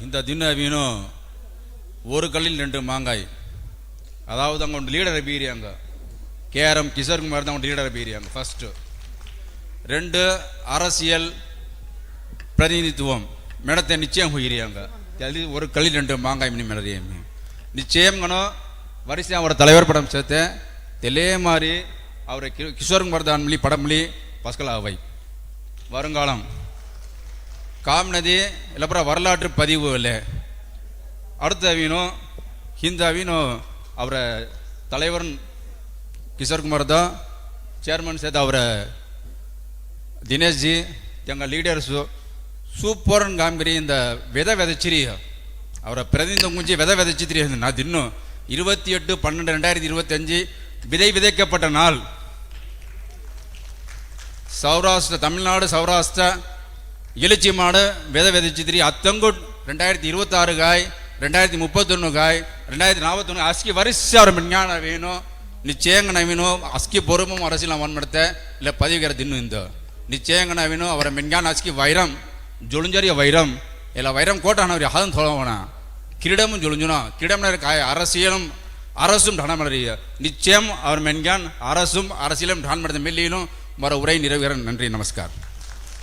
இந்த தினம் ஒரு கல்லில் 2 மாங்காய். அதாவது அங்கே ஒன்று லீடரை பீரியாங்க, கேஆர்எம் கிஷோர்குமார் தான் அவங்க லீடரை பீரியாங்க. ஃபர்ஸ்ட் 2 அரசியல் பிரதிநிதித்துவம் மேடத்தை நிச்சயம் போயிரியாங்க. ஒரு கல்லில் 2 மாங்காய் மினி மேடையும் நிச்சயம் வரிசை அவரை தலைவர் படம் சேர்த்தேன் தெலே மாதிரி அவரை கிஷோர்குமார் தான் மொழி படம் மொழி பஸ்கலாவை வருங்காலம் காம்னதி இல்லப்புறம் வரலாற்று பதிவு இல்லை. அடுத்த வீணும் இந்த வீணும் அவரை தலைவர் கிஷோர்குமார் தான் சேர்மன் சேர்த்து அவரை தினேஷ்ஜி எங்கள் லீடர்ஸு சூப்பர்னு காமிக்கிறி இந்த விதை விதைச்சிரி அவரை பிரதிநிதம் குஞ்சி விதை விதைச்சித்திரி. நான் இன்னும் 28/12/2025 விதை விதைக்கப்பட்ட நாள். சௌராஷ்டிர தமிழ்நாடு சௌராஷ்டிர எழுச்சி மாடு விதை விதைச்சித்திரி அத்தங்குட் 2026 காய் 2031 காய் 2041 அஸ்கி வரிசை அவர் மெஞ்ஞான வேணும் நிச்சயங்க நவீனும் அஸ்கி பொறுமும் அரசியல் வன்மடுத்த இல்லை பதிவுகிற தின்னும் இந்த நிச்சயங்க நவீனும் அவரை மெஞ்ஞான அஸ்கி வைரம் ஜொலிஞ்சறிய வைரம் இல்லை வைரம் கோட்டானவர் யாரும் சொல்லவனா கிரீடமும் ஜொலிஞ்சுனா கிரீடம் அரசியலும் அரசும் டானமடைய நிச்சயம் அவர் மென்கான் அரசும் அரசியலும் டான் மெல்லியிலும் மறு உரை நிறைவேற. நன்றி, நமஸ்கார்.